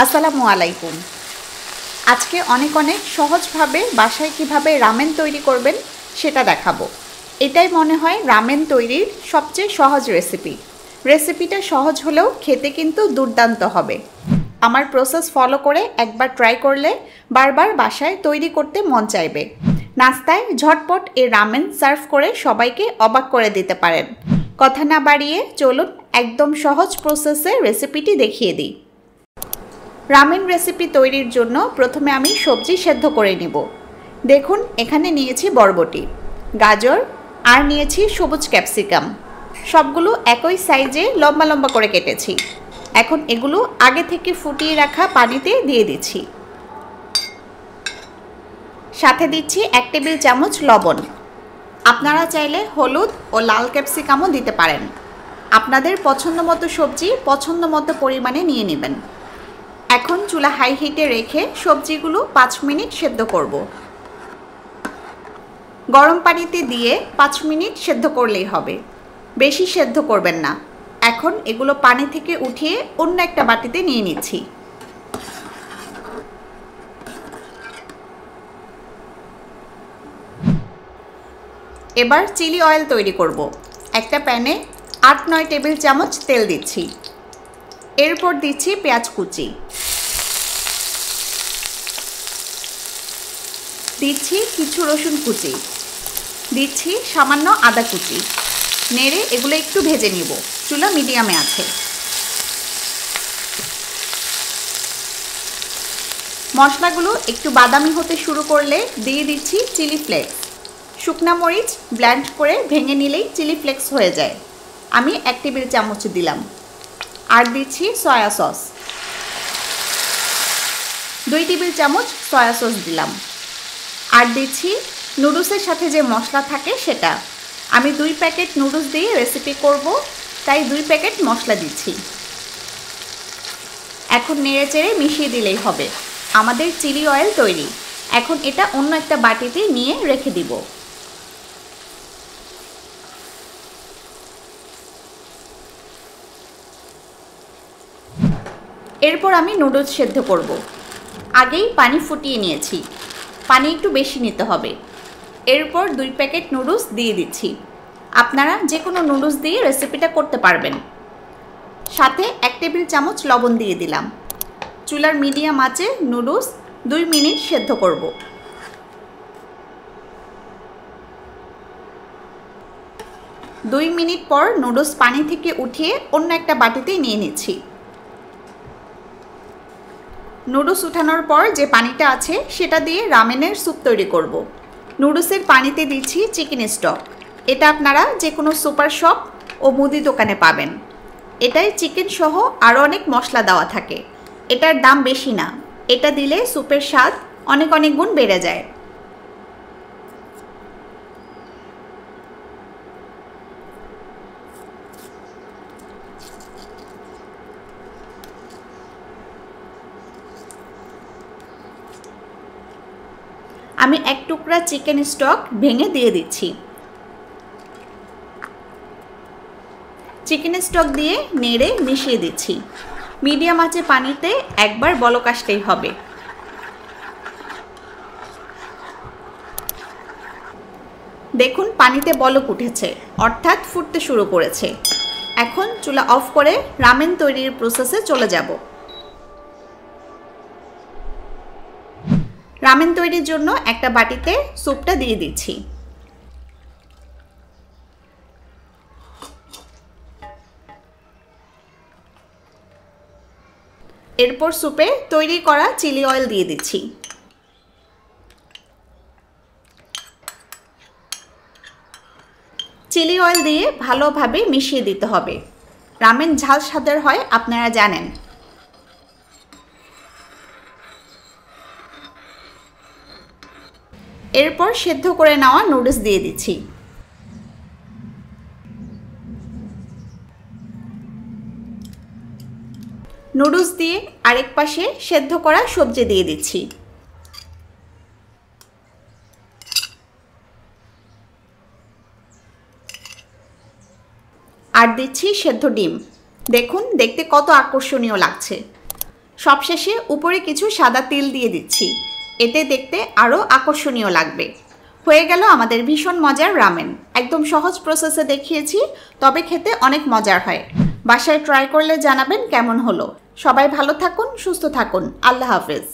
আসসালামু আলাইকুম। আজকে অনেক সহজভাবে বাসায় কিভাবে রামেন তৈরি করবেন সেটা দেখাবো। এটাই মনে হয় রামেন তৈরির সবচেয়ে সহজ রেসিপি। রেসিপিটা সহজ হলেও খেতে কিন্তু দুর্দান্ত হবে। আমার প্রসেস ফলো করে একবার ট্রাই করলে বারবার বাসায় তৈরি করতে মন চাইবে। নাস্তায় ঝটপট এই রামেন সার্ভ করে সবাইকে অবাক করে দিতে পারেন। কথা না বাড়িয়ে চলুন একদম সহজ প্রসেসে রেসিপিটি দেখিয়ে দিই। রামেন রেসিপি তৈরির জন্য প্রথমে আমি সবজি সেদ্ধ করে নিব। দেখুন এখানে নিয়েছি বরবটি, গাজর আর নিয়েছি সবুজ ক্যাপসিকাম। সবগুলো একই সাইজে লম্বা লম্বা করে কেটেছি। এখন এগুলো আগে থেকে ফুটিয়ে রাখা পানিতে দিয়ে দিচ্ছি। সাথে দিচ্ছি 1 টেবিল চামচ লবণ। আপনারা চাইলে হলুদ ও লাল ক্যাপসিকামও দিতে পারেন। আপনাদের পছন্দ মতো সবজি পছন্দ মতো পরিমাণে নিয়ে নেবেন। এখন চুলা হাই হিটে রেখে সবজিগুলো 5 মিনিট সেদ্ধ করব। গরম পানিতে দিয়ে 5 মিনিট সেদ্ধ করলেই হবে, বেশি সেদ্ধ করবেন না। এখন এগুলো পানি থেকে উঠিয়ে অন্য একটা বাটিতে নিয়ে নিচ্ছি। এবার চিলি অয়েল তৈরি করব। একটা প্যানে 8-9 টেবিল চামচ তেল দিচ্ছি। এরপর দিচ্ছি পেঁয়াজ কুচি, দিচ্ছি কিছু রসুন কুচি, দিচ্ছি সামান্য আদা কুচি। নেড়ে এগুলো একটু ভেজে নিব। চুলা মিডিয়ামে আছে। মশলাগুলো একটু বাদামি হতে শুরু করলে দিয়ে দিচ্ছি চিলি ফ্লেক্স। শুকনা মরিচ ব্লেন্ড করে ভেঙে নিলেই চিলি ফ্লেক্স হয়ে যায়। আমি 1 টেবিল চামচ দিলাম। আর দিচ্ছি সয়া সস, 2 টেবিল চামচ সয়া সস দিলাম। আর দিচ্ছি নুডলসের সাথে যে মশলা থাকে সেটা। আমি 2 প্যাকেট নুডলস দিয়ে রেসিপি করব, তাই 2 প্যাকেট মশলা দিচ্ছি। এখন নেড়ে চেড়ে মিশিয়ে দিলেই হবে। আমাদের চিলি অয়েল তৈরি। এখন এটা অন্য একটা বাটিতে নিয়ে রেখে দিব। এরপর আমি নুডলস সেদ্ধ করব। আগেই পানি ফুটিয়ে নিয়েছি, পানি একটু বেশি নিতে হবে। এরপর 2 প্যাকেট নুডলস দিয়ে দিচ্ছি। আপনারা যে কোনো নুডলস দিয়ে রেসিপিটা করতে পারবেন। সাথে 1 টেবিল চামচ লবণ দিয়ে দিলাম। চুলার মিডিয়াম আঁচে নুডলস 2 মিনিট সেদ্ধ করব। 2 মিনিট পর নুডলস পানি থেকে উঠিয়ে অন্য একটা বাটিতে নিয়ে নিচ্ছি। নুডলস উঠানোর পর যে পানিটা আছে সেটা দিয়ে রামেনের স্যুপ তৈরি করব। নুডলসের পানিতে দিচ্ছি চিকেন স্টক। এটা আপনারা যে কোনো সুপার শপ ও মুদি দোকানে পাবেন। এটাই চিকেন সহ আরও অনেক মশলা দেওয়া থাকে। এটার দাম বেশি না। এটা দিলে স্যুপের স্বাদ অনেক গুণ বেড়ে যায়। আমি 1 টুকরা চিকেন স্টক ভেঙে দিয়ে দিচ্ছি। চিকেন স্টক দিয়ে নেড়ে মিশিয়ে দিচ্ছি। মিডিয়াম আঁচে পানিতে একবার বলক আসলেই হবে। দেখুন পানিতে বলক উঠেছে, অর্থাৎ ফুটতে শুরু করেছে। এখন চুলা অফ করে রামেন তৈরির প্রসেসে চলে যাব। রামেন তৈরির জন্য একটা বাটিতে স্যুপটা দিয়ে দিচ্ছি। এরপর স্যুপে তৈরি করা চিলি অয়েল দিয়ে দিচ্ছি। চিলি অয়েল দিয়ে ভালোভাবে মিশিয়ে দিতে হবে। রামেন ঝাল স্বাদের হয়, আপনারা জানেন। এরপর সেদ্ধ করে নেওয়া নুডলস দিয়ে দিচ্ছি। নুডলস দিয়ে আরেক পাশে সেদ্ধ করা সবজি দিয়ে দিচ্ছি। আর দিচ্ছি সেদ্ধ ডিম। দেখুন দেখতে কত আকর্ষণীয় লাগছে। সবশেষে উপরে কিছু সাদা তিল দিয়ে দিচ্ছি, এতে দেখতে আরও আকর্ষণীয় লাগবে। হয়ে গেল আমাদের ভীষণ মজার রামেন। একদম সহজ প্রসেসে দেখিয়েছি, তবে খেতে অনেক মজার হয়। বাসায় ট্রাই করলে জানাবেন কেমন হলো। সবাই ভালো থাকুন, সুস্থ থাকুন। আল্লাহ হাফেজ।